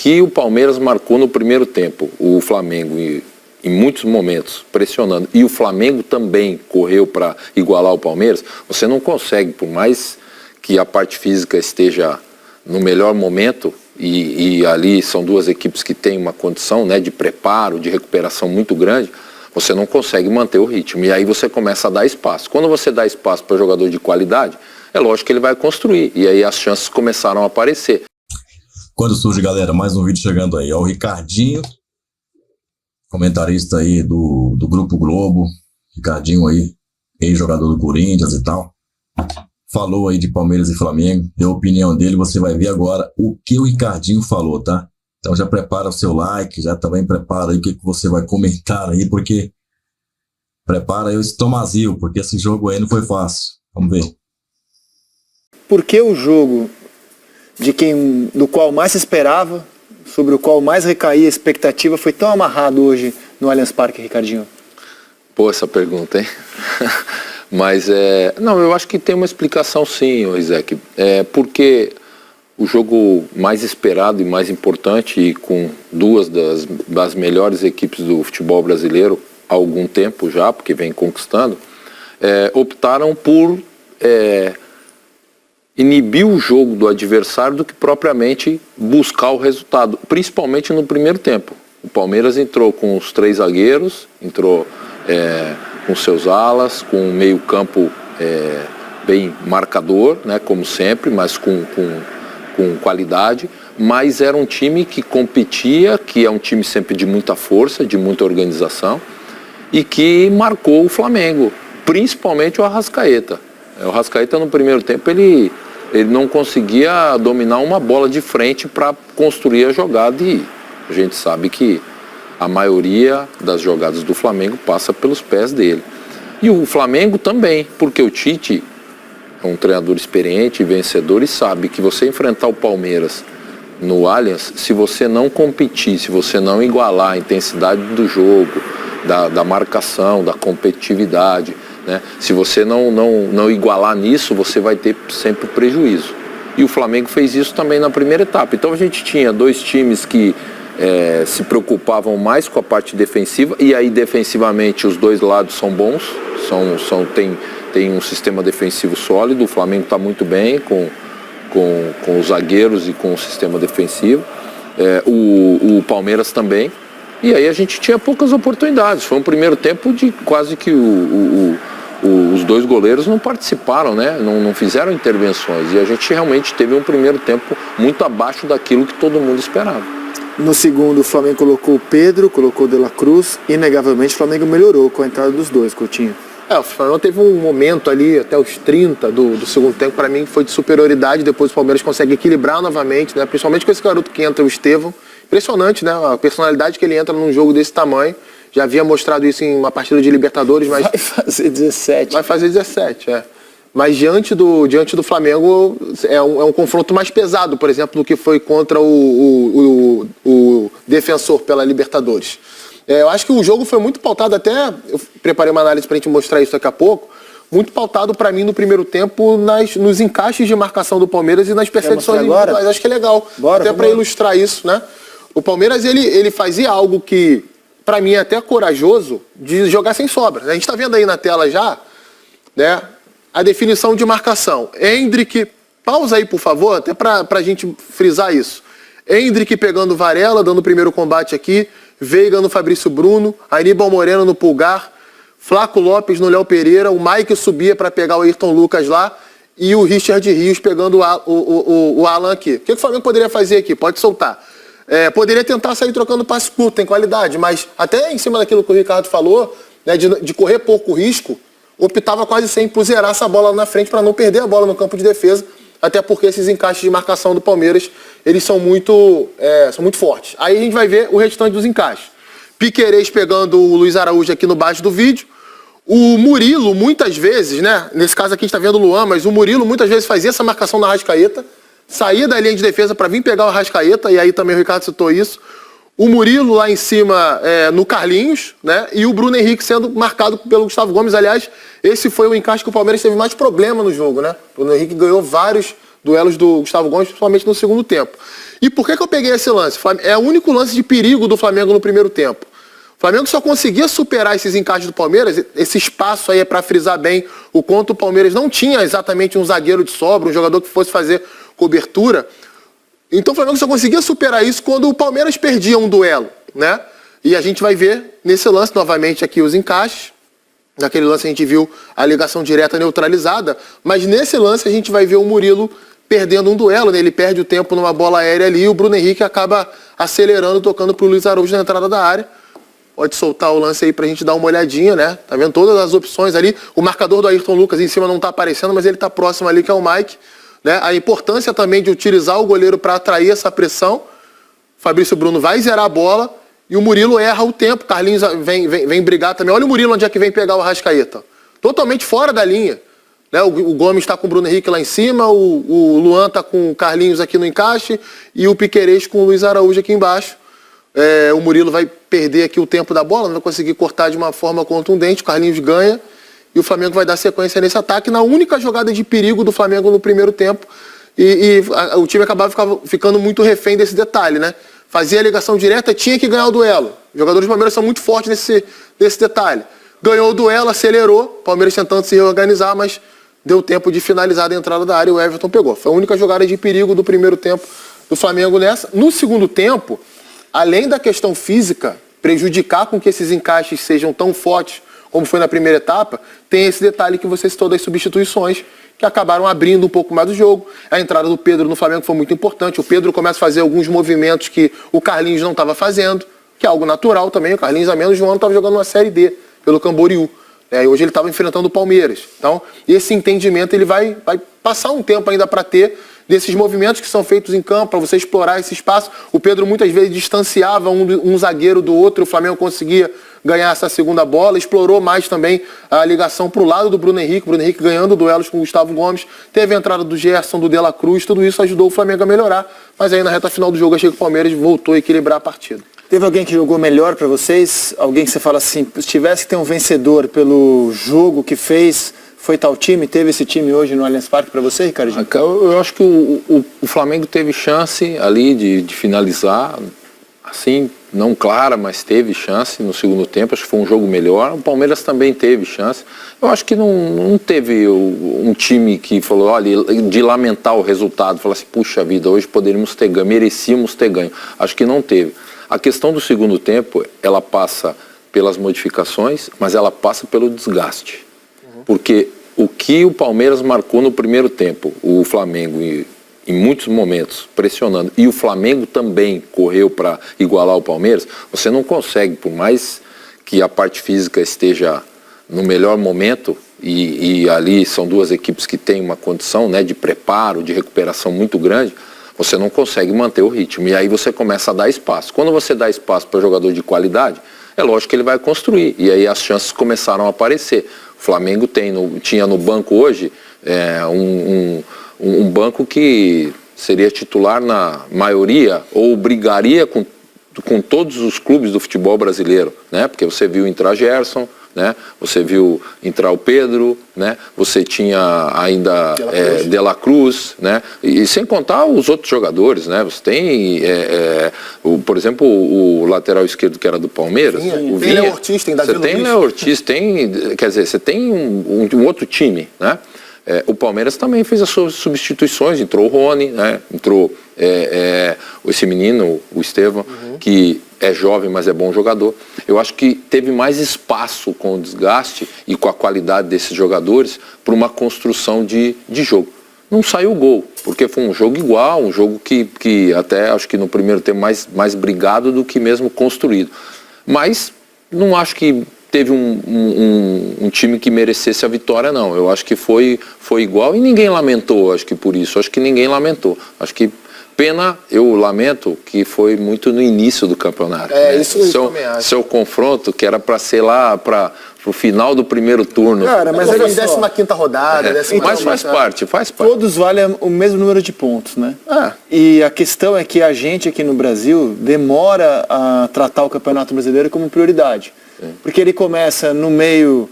que o Palmeiras marcou no primeiro tempo, o Flamengo, em muitos momentos, pressionando, e o Flamengo também correu para igualar o Palmeiras, você não consegue, por mais que a parte física esteja no melhor momento, e ali são duas equipes que têm uma condição, né, de preparo, de recuperação muito grande, você não consegue manter o ritmo. E aí você começa a dar espaço. Quando você dá espaço para jogador de qualidade, é lógico que ele vai construir. E aí as chances começaram a aparecer. Quando surge, galera, mais um vídeo chegando aí. Ó, o Ricardinho, comentarista aí do Grupo Globo. Ricardinho aí, ex-jogador do Corinthians e tal. Falou aí de Palmeiras e Flamengo. Deu a opinião dele. Você vai ver agora o que o Ricardinho falou, tá? Então já prepara o seu like, já também prepara aí o que você vai comentar aí, porque prepara aí o estomazil, porque esse jogo aí não foi fácil. Vamos ver. Por que o jogo do qual mais se esperava, sobre o qual mais recaía a expectativa, foi tão amarrado hoje no Allianz Parque, Ricardinho? Pô, essa pergunta, hein? Mas não, eu acho que tem uma explicação sim, Rizek. Porque o jogo mais esperado e mais importante, e com duas das melhores equipes do futebol brasileiro há algum tempo já, porque vem conquistando, optaram por inibir o jogo do adversário do que propriamente buscar o resultado, principalmente no primeiro tempo. O Palmeiras entrou com os 3 zagueiros, entrou com seus alas, com um meio campo bem marcador, né, como sempre, mas com qualidade, mas era um time que competia, que é um time sempre de muita força, de muita organização, e que marcou o Flamengo, principalmente o Arrascaeta. O Arrascaeta no primeiro tempo ele não conseguia dominar uma bola de frente para construir a jogada, e a gente sabe que a maioria das jogadas do Flamengo passa pelos pés dele. E o Flamengo também, porque o Tite é um treinador experiente e vencedor e sabe que você enfrentar o Palmeiras no Allianz, se você não competir, se você não igualar a intensidade do jogo, da marcação, da competitividade, né? Se você não igualar nisso, você vai ter sempre prejuízo. E o Flamengo fez isso também na primeira etapa. Então a gente tinha 2 times que se preocupavam mais com a parte defensiva, e aí defensivamente os 2 lados são bons, tem um sistema defensivo sólido. O Flamengo está muito bem com os zagueiros e com o sistema defensivo, o Palmeiras também, e aí a gente tinha poucas oportunidades. Foi um primeiro tempo de quase que os 2 goleiros não participaram, né? Não fizeram intervenções, e a gente realmente teve um primeiro tempo muito abaixo daquilo que todo mundo esperava. No segundo, o Flamengo colocou o Pedro, colocou o De La Cruz. Inegavelmente o Flamengo melhorou com a entrada dos 2, Coutinho. O Flamengo teve um momento ali, até os 30 do segundo tempo, para mim foi de superioridade. Depois o Palmeiras consegue equilibrar novamente, né? Principalmente com esse garoto que entra, o Estevão. Impressionante, né? A personalidade que ele entra num jogo desse tamanho. Já havia mostrado isso em uma partida de Libertadores, mas... Vai fazer 17. Vai fazer 17, Mas diante do Flamengo é um confronto mais pesado, por exemplo, do que foi contra o Defensor pela Libertadores. Eu acho que o jogo foi muito pautado, até eu preparei uma análise para a gente mostrar isso daqui a pouco, muito pautado para mim no primeiro tempo nos encaixes de marcação do Palmeiras e nas perseguições individuais. Acho que é legal, até para ilustrar isso, né? O Palmeiras ele fazia algo que, para mim, é até corajoso, de jogar sem sobra. A gente está vendo aí na tela já, né, a definição de marcação. Endrick, pausa aí por favor, até para a gente frisar isso. Endrick pegando Varela, dando o primeiro combate aqui, Veiga no Fabrício Bruno, Aníbal Moreno no Pulgar, Flaco Lopes no Léo Pereira, o Mike subia para pegar o Ayrton Lucas lá, e o Richard Rios pegando o Alan aqui. O que o Flamengo poderia fazer aqui? Pode soltar. Poderia tentar sair trocando passe curto, tem qualidade, mas até em cima daquilo que o Ricardo falou, né, de correr pouco risco, optava quase sempre por zerar essa bola na frente para não perder a bola no campo de defesa, até porque esses encaixes de marcação do Palmeiras, eles são muito fortes. Aí a gente vai ver o restante dos encaixes. Piquerez pegando o Luiz Araújo aqui no baixo do vídeo. O Murilo, muitas vezes, né? Nesse caso aqui a gente está vendo o Luan, mas o Murilo muitas vezes fazia essa marcação na Arrascaeta, saía da linha de defesa para vir pegar o Arrascaeta, e aí também o Ricardo citou isso. O Murilo lá em cima no Carlinhos, né? E o Bruno Henrique sendo marcado pelo Gustavo Gomes. Aliás, esse foi o encaixe que o Palmeiras teve mais problema no jogo, né? O Bruno Henrique ganhou vários duelos do Gustavo Gomes, principalmente no segundo tempo. E por que eu peguei esse lance? É o único lance de perigo do Flamengo no primeiro tempo. O Flamengo só conseguia superar esses encaixes do Palmeiras, esse espaço aí é para frisar bem o quanto o Palmeiras não tinha exatamente um zagueiro de sobra, um jogador que fosse fazer cobertura. Então o Flamengo só conseguia superar isso quando o Palmeiras perdia um duelo, né? E a gente vai ver nesse lance novamente aqui os encaixes. Naquele lance a gente viu a ligação direta neutralizada, mas nesse lance a gente vai ver o Murilo perdendo um duelo, né? Ele perde o tempo numa bola aérea ali e o Bruno Henrique acaba acelerando, tocando para o Luiz Araújo na entrada da área. Pode soltar o lance aí pra gente dar uma olhadinha, né? Tá vendo todas as opções ali. O marcador do Ayrton Lucas em cima não tá aparecendo, mas ele tá próximo ali, que é o Mike. Né? A importância também de utilizar o goleiro para atrair essa pressão. Fabrício Bruno vai zerar a bola e o Murilo erra o tempo. Carlinhos vem brigar também. Olha o Murilo onde é que vem pegar o Arrascaeta. Totalmente fora da linha. Né? O Gomes está com o Bruno Henrique lá em cima, o Luan está com o Carlinhos aqui no encaixe e o Piquerez com o Luiz Araújo aqui embaixo. O Murilo vai perder aqui o tempo da bola, não vai conseguir cortar de uma forma contundente, o Carlinhos ganha e o Flamengo vai dar sequência nesse ataque na única jogada de perigo do Flamengo no primeiro tempo o time acabava ficando muito refém desse detalhe, né? Fazia a ligação direta, tinha que ganhar o duelo. Os jogadores do Palmeiras são muito fortes nesse detalhe. Ganhou o duelo, acelerou, o Palmeiras tentando se reorganizar, mas deu tempo de finalizar a entrada da área e o Everton pegou. Foi a única jogada de perigo do primeiro tempo do Flamengo nessa. No segundo tempo, além da questão física, prejudicar com que esses encaixes sejam tão fortes como foi na primeira etapa, tem esse detalhe que você citou das substituições, que acabaram abrindo um pouco mais o jogo. A entrada do Pedro no Flamengo foi muito importante. O Pedro começa a fazer alguns movimentos que o Carlinhos não estava fazendo, que é algo natural também. O Carlinhos, há menos de um ano, estava jogando uma Série D pelo Camboriú. E hoje ele estava enfrentando o Palmeiras. Então, esse entendimento ele vai passar um tempo ainda para ter desses movimentos que são feitos em campo, para você explorar esse espaço. O Pedro muitas vezes distanciava um zagueiro do outro, o Flamengo conseguia ganhar essa segunda bola, explorou mais também a ligação para o lado do Bruno Henrique ganhando duelos com o Gustavo Gomes, teve a entrada do Gerson, do De La Cruz, tudo isso ajudou o Flamengo a melhorar, mas aí na reta final do jogo achei que o Palmeiras voltou a equilibrar a partida. Teve alguém que jogou melhor para vocês? Alguém que você fala assim, se tivesse que ter um vencedor pelo jogo que fez, foi tal time? Teve esse time hoje no Allianz Parque para você, Ricardinho? Eu acho que o Flamengo teve chance ali de finalizar, assim, não clara, mas teve chance no segundo tempo. Acho que foi um jogo melhor. O Palmeiras também teve chance. Eu acho que não teve um time que falou, olha, de lamentar o resultado, falar assim, puxa vida, hoje poderíamos ter ganho, merecíamos ter ganho. Acho que não teve. A questão do segundo tempo, ela passa pelas modificações, mas ela passa pelo desgaste. Porque o que o Palmeiras marcou no primeiro tempo, o Flamengo, em muitos momentos, pressionando, e o Flamengo também correu para igualar o Palmeiras, você não consegue, por mais que a parte física esteja no melhor momento, e ali são duas equipes que têm uma condição, né, de preparo, de recuperação muito grande, você não consegue manter o ritmo. E aí você começa a dar espaço. Quando você dá espaço para jogador de qualidade, é lógico que ele vai construir. E aí as chances começaram a aparecer. O Flamengo tinha no banco hoje um banco que seria titular na maioria ou brigaria com todos os clubes do futebol brasileiro, né? Porque você viu entrar Gerson, né? Você viu entrar o Pedro, né? Você tinha ainda De La Cruz, né? E sem contar os outros jogadores, né? Você tem, por exemplo, o lateral esquerdo que era do Palmeiras, o Vinha. Léo Ortiz, tem Davi Luiz. Você tem Léo Ortiz, quer dizer, você tem um outro time, né? O Palmeiras também fez as suas substituições, entrou o Rony, né? Entrou esse menino, o Estevão, que é jovem, mas é bom jogador. Eu acho que teve mais espaço com o desgaste e com a qualidade desses jogadores para uma construção de jogo. Não saiu gol, porque foi um jogo igual, um jogo que até acho que no primeiro tempo mais brigado do que mesmo construído. Mas não acho que teve um time que merecesse a vitória, não. Eu acho que foi igual e ninguém lamentou, acho que por isso. Acho que ninguém lamentou. Acho que pena, eu lamento que foi muito no início do campeonato. Isso também acho. Seu confronto, que era para ser lá para o final do primeiro turno. Cara, mas foi 15ª rodada, mas faz parte. Todos valem o mesmo número de pontos, né? E a questão é que a gente aqui no Brasil demora a tratar o Campeonato Brasileiro como prioridade. Porque ele começa no meio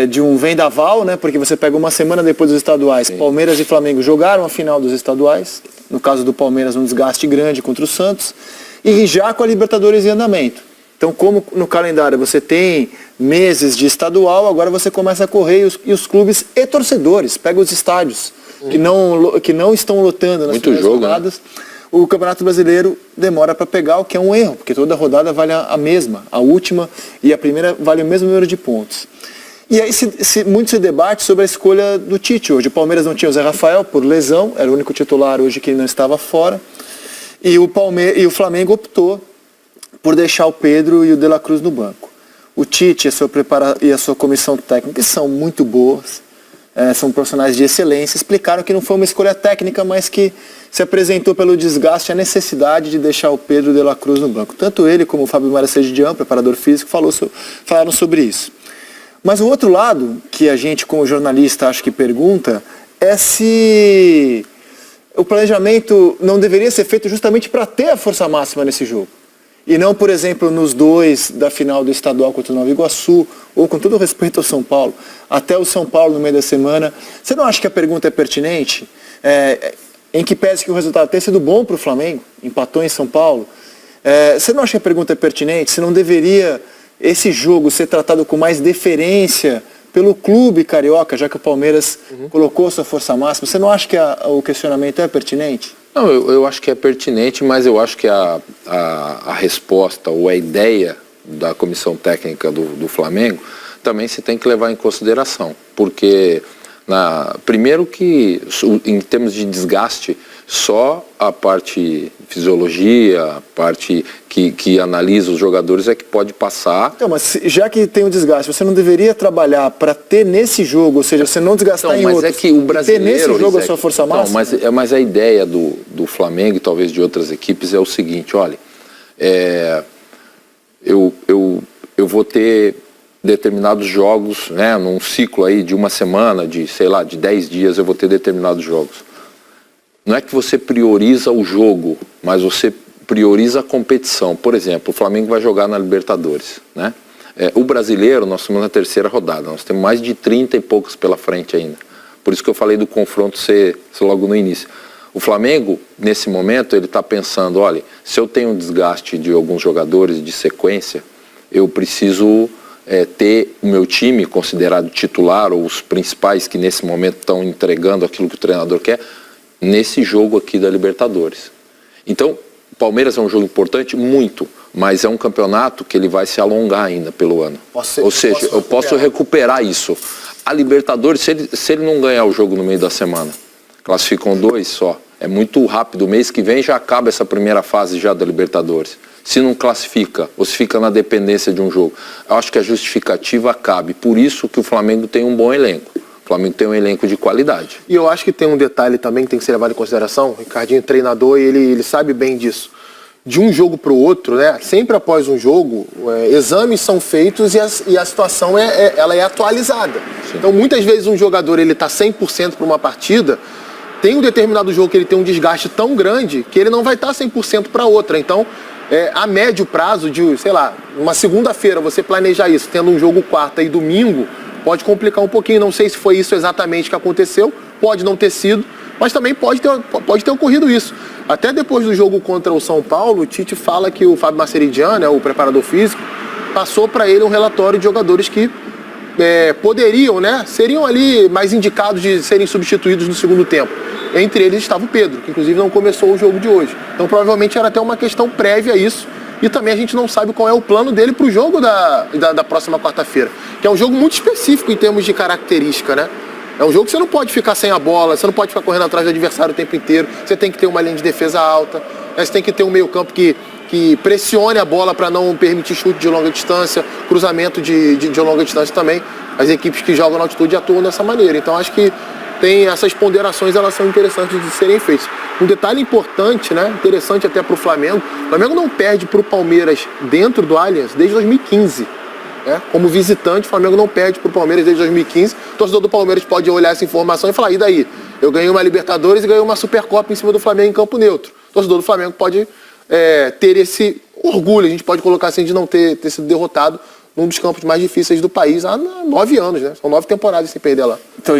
de um vendaval, né? Porque você pega uma semana depois dos estaduais, Palmeiras e Flamengo jogaram a final dos estaduais, no caso do Palmeiras um desgaste grande contra o Santos, e já com a Libertadores em andamento. Então, como no calendário você tem meses de estadual, agora você começa a correr e os clubes e torcedores, pega os estádios que não estão lotando nas primeiras rodadas. Né? O Campeonato Brasileiro demora para pegar, o que é um erro, porque toda rodada vale a mesma, a última e a primeira vale o mesmo número de pontos. E aí muito se debate sobre a escolha do Tite hoje. O Palmeiras não tinha o Zé Rafael por lesão, era o único titular hoje que não estava fora, e o Flamengo optou por deixar o Pedro e o De La Cruz no banco. O Tite e a sua comissão técnica são muito boas, são profissionais de excelência, explicaram que não foi uma escolha técnica, mas que se apresentou pelo desgaste a necessidade de deixar o Pedro e o De La Cruz no banco. Tanto ele como o Fábio Maracedian, preparador físico, falaram sobre isso. Mas o outro lado, que a gente como jornalista acho que pergunta, é se o planejamento não deveria ser feito justamente para ter a força máxima nesse jogo. E não, por exemplo, nos 2 da final do estadual contra o Nova Iguaçu, ou com todo respeito ao São Paulo, até o São Paulo no meio da semana. Você não acha que a pergunta é pertinente? Em que pese que o resultado tenha sido bom para o Flamengo, empatou em São Paulo. Você não acha que a pergunta é pertinente? Se não deveria esse jogo ser tratado com mais deferência pelo clube carioca, já que o Palmeiras colocou sua força máxima? Você não acha que o questionamento é pertinente? Não, eu acho que é pertinente, mas eu acho que a resposta ou a ideia da comissão técnica do Flamengo também se tem que levar em consideração. Porque, primeiro que, em termos de desgaste, só a parte fisiologia, a parte que analisa os jogadores é que pode passar. Então, mas já que tem o desgaste, você não deveria trabalhar para ter nesse jogo, ou seja, você não desgastar em outros, mas é que o brasileiro, ter nesse jogo a sua força máxima? Mas a ideia do Flamengo e talvez de outras equipes é o seguinte, olha, eu vou ter determinados jogos, né, num ciclo aí de uma semana, de 10 dias, eu vou ter determinados jogos. Não é que você prioriza o jogo, mas você prioriza a competição. Por exemplo, o Flamengo vai jogar na Libertadores, né? O brasileiro, nós estamos na 3ª rodada, nós temos mais de 30 e poucos pela frente ainda. Por isso que eu falei do confronto ser logo no início. O Flamengo, nesse momento, ele está pensando, olha, se eu tenho um desgaste de alguns jogadores de sequência, eu preciso ter o meu time considerado titular, ou os principais que nesse momento estão entregando aquilo que o treinador quer, nesse jogo aqui da Libertadores. Então, o Palmeiras é um jogo importante, muito, mas é um campeonato que ele vai se alongar ainda pelo ano. Ou seja, eu posso recuperar isso. A Libertadores, se ele não ganhar o jogo no meio da semana, classificam 2 só, é muito rápido, o mês que vem já acaba essa primeira fase já da Libertadores. Se não classifica, ou se fica na dependência de um jogo, eu acho que a justificativa cabe. Por isso que o Flamengo tem um bom elenco. O Flamengo tem um elenco de qualidade. E eu acho que tem um detalhe também que tem que ser levado em consideração. O Ricardinho é treinador e ele sabe bem disso. De um jogo para o outro, né? Sempre após um jogo, exames são feitos e a situação ela é atualizada. Sim. Então, muitas vezes um jogador está 100% para uma partida, tem um determinado jogo que ele tem um desgaste tão grande que ele não vai estar 100% para outra. Então, a médio prazo de, uma segunda-feira você planejar isso, tendo um jogo quarta e domingo, pode complicar um pouquinho. Não sei se foi isso exatamente que aconteceu, pode não ter sido, mas também pode ter ocorrido isso. Até depois do jogo contra o São Paulo, o Tite fala que o Fábio Maracedian, né, o preparador físico, passou para ele um relatório de jogadores que poderiam, né, seriam ali mais indicados de serem substituídos no segundo tempo. Entre eles estava o Pedro, que inclusive não começou o jogo de hoje. Então provavelmente era até uma questão prévia a isso. E também a gente não sabe qual é o plano dele para o jogo da próxima quarta-feira. Que é um jogo muito específico em termos de característica, né? É um jogo que você não pode ficar sem a bola, você não pode ficar correndo atrás do adversário o tempo inteiro. Você tem que ter uma linha de defesa alta, você tem que ter um meio-campo que pressione a bola para não permitir chute de longa distância, cruzamento de longa distância também. As equipes que jogam na altitude atuam dessa maneira. Então acho que tem essas ponderações, elas são interessantes de serem feitas. Um detalhe importante, né, interessante até para o Flamengo não perde para o Palmeiras dentro do Allianz desde 2015. Né? Como visitante, o Flamengo não perde para o Palmeiras desde 2015. O torcedor do Palmeiras pode olhar essa informação e falar, e daí? Eu ganhei uma Libertadores e ganhei uma Supercopa em cima do Flamengo em campo neutro. O torcedor do Flamengo pode ter esse orgulho, a gente pode colocar assim, de não ter sido derrotado num dos campos mais difíceis do país há 9 anos, né? São 9 temporadas sem perder lá. Então,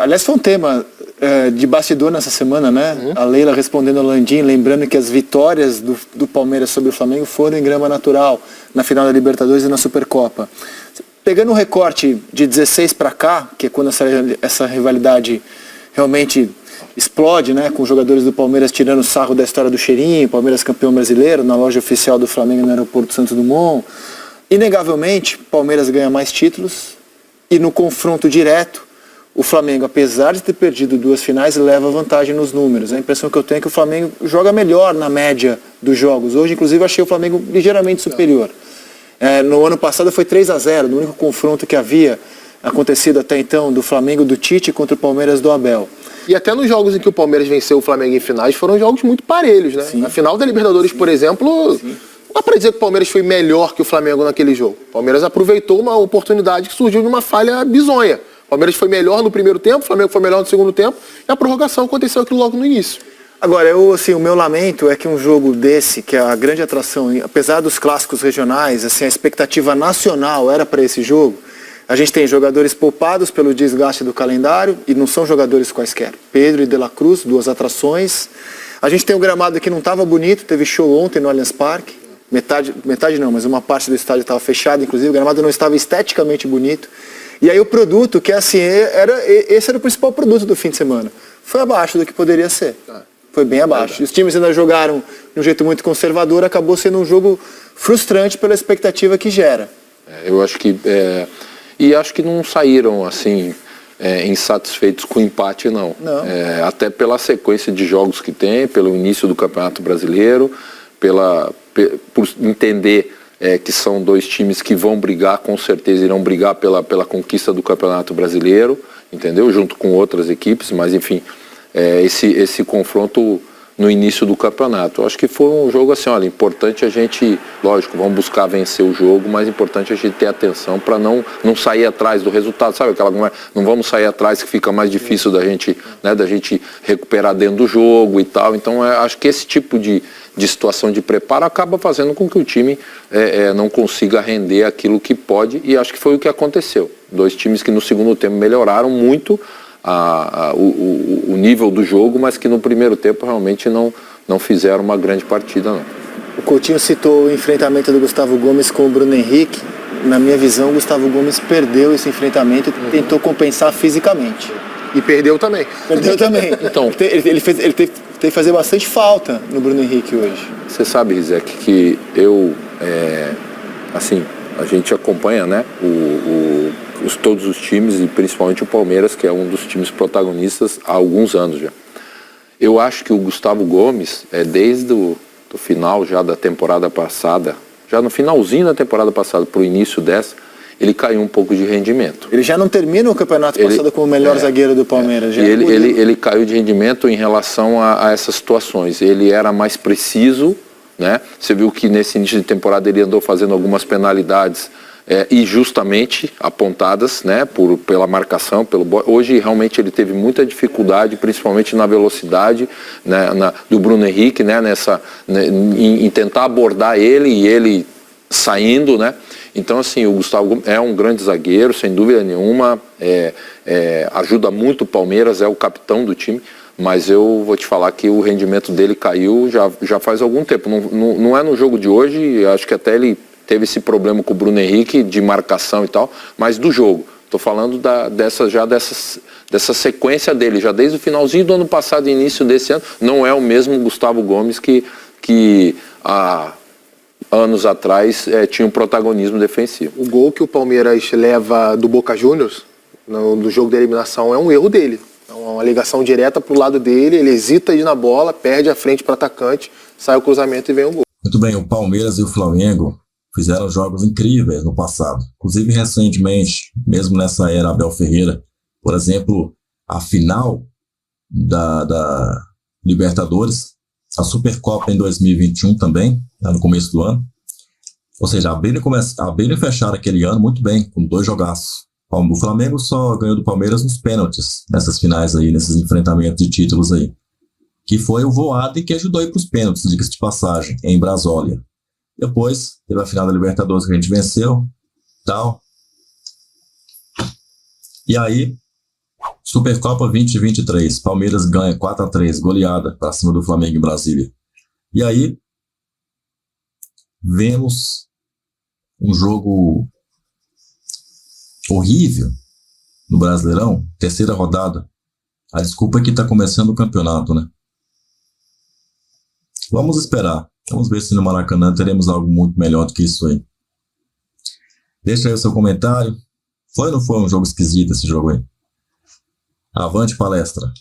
aliás, foi um tema de bastidor nessa semana, né? A Leila respondendo ao Landim, lembrando que as vitórias do Palmeiras sobre o Flamengo foram em grama natural, na final da Libertadores e na Supercopa. Pegando o recorte de 16 para cá, que é quando essa rivalidade realmente explode, né? Com os jogadores do Palmeiras tirando sarro da história do cheirinho, Palmeiras campeão brasileiro, na loja oficial do Flamengo no aeroporto Santos Dumont. Inegavelmente, Palmeiras ganha mais títulos e no confronto direto, o Flamengo, apesar de ter perdido 2 finais, leva vantagem nos números. A impressão que eu tenho é que o Flamengo joga melhor na média dos jogos. Hoje, inclusive, achei o Flamengo ligeiramente superior. No ano passado foi 3-0, no único confronto que havia acontecido até então do Flamengo do Tite contra o Palmeiras do Abel. E até nos jogos em que o Palmeiras venceu o Flamengo em finais, foram jogos muito parelhos, né? Sim. Na final da Libertadores, por exemplo, não dá pra dizer que o Palmeiras foi melhor que o Flamengo naquele jogo. O Palmeiras aproveitou uma oportunidade que surgiu de uma falha bizonha. O Palmeiras foi melhor no primeiro tempo, o Flamengo foi melhor no segundo tempo, e a prorrogação aconteceu aquilo logo no início. Agora, o meu lamento é que um jogo desse, que é a grande atração, apesar dos clássicos regionais, assim, a expectativa nacional era para esse jogo. A gente tem jogadores poupados pelo desgaste do calendário, e não são jogadores quaisquer. Pedro e De La Cruz, 2 atrações. A gente tem um gramado que não estava bonito, teve show ontem no Allianz Parque. Metade não, mas uma parte do estádio estava fechada, inclusive o gramado não estava esteticamente bonito. E aí o produto, que assim, esse era o principal produto do fim de semana, foi abaixo do que poderia ser. Foi bem abaixo. Os times ainda jogaram de um jeito muito conservador, acabou sendo um jogo frustrante pela expectativa que gera. Eu acho que... E acho que não saíram, assim, insatisfeitos com o empate, não. Até pela sequência de jogos que tem, pelo início do Campeonato Brasileiro, por entender que são 2 times que vão brigar, com certeza irão brigar pela conquista do Campeonato Brasileiro, entendeu? Junto com outras equipes, mas enfim, esse confronto no início do campeonato. Eu acho que foi um jogo assim, olha, importante a gente, lógico, vamos buscar vencer o jogo, mas importante a gente ter atenção para não sair atrás do resultado, sabe? Não vamos sair atrás que fica mais difícil da gente recuperar dentro do jogo e tal. Então, acho que esse tipo de situação de preparo acaba fazendo com que o time não consiga render aquilo que pode, e acho que foi o que aconteceu. 2 times que no segundo tempo melhoraram muito o nível do jogo, mas que no primeiro tempo realmente não fizeram uma grande partida, não. O Coutinho citou o enfrentamento do Gustavo Gomes com o Bruno Henrique. Na minha visão, o Gustavo Gomes perdeu esse enfrentamento e tentou compensar fisicamente. E perdeu também. Perdeu também. Então, ele teve que fazer bastante falta no Bruno Henrique hoje. Você sabe, Rizek, que assim, a gente acompanha, né, todos os times e principalmente o Palmeiras, que é um dos times protagonistas há alguns anos já. Eu acho que o Gustavo Gomes, desde o final já da temporada passada, já no finalzinho da temporada passada para o início dessa, ele caiu um pouco de rendimento. Ele já não termina o campeonato passado como o melhor zagueiro do Palmeiras. Ele caiu de rendimento em relação a essas situações. Ele era mais preciso, né? Você viu que nesse início de temporada ele andou fazendo algumas penalidades e justamente apontadas, né, pela marcação, hoje realmente ele teve muita dificuldade, principalmente na velocidade, né, do Bruno Henrique, né, em tentar abordar ele e ele saindo, né. Então assim, o Gustavo Gomes é um grande zagueiro, sem dúvida nenhuma, ajuda muito o Palmeiras, é o capitão do time, mas eu vou te falar que o rendimento dele caiu já faz algum tempo, não é no jogo de hoje, acho que até ele teve esse problema com o Bruno Henrique de marcação e tal, mas do jogo. Estou falando dessa sequência dele, já desde o finalzinho do ano passado e início desse ano. Não é o mesmo Gustavo Gomes que há anos atrás tinha um protagonismo defensivo. O gol que o Palmeiras leva do Boca Juniors, no jogo da eliminação, é um erro dele. É uma ligação direta para o lado dele, ele hesita de ir na bola, perde a frente para o atacante, sai o cruzamento e vem o gol. Muito bem, o Palmeiras e o Flamengo fizeram jogos incríveis no passado. Inclusive, recentemente, mesmo nessa era Abel Ferreira, por exemplo, a final da Libertadores, a Supercopa em 2021 também, no começo do ano. Ou seja, abriram e fecharam aquele ano muito bem, com 2 jogaços. O Flamengo só ganhou do Palmeiras nos pênaltis, nessas finais aí, nesses enfrentamentos de títulos aí. Que foi o Voaden que ajudou a ir para os pênaltis, diga-se de passagem, em Brasólia. Depois, teve a final da Libertadores que a gente venceu, tal. E aí, Supercopa 2023, Palmeiras ganha 4-3, goleada para cima do Flamengo em Brasília. E aí, vemos um jogo horrível no Brasileirão, terceira rodada. A desculpa é que está começando o campeonato, né? Vamos esperar. Vamos ver se no Maracanã teremos algo muito melhor do que isso aí. Deixa aí o seu comentário. Foi ou não foi um jogo esquisito esse jogo aí? Avante palestra!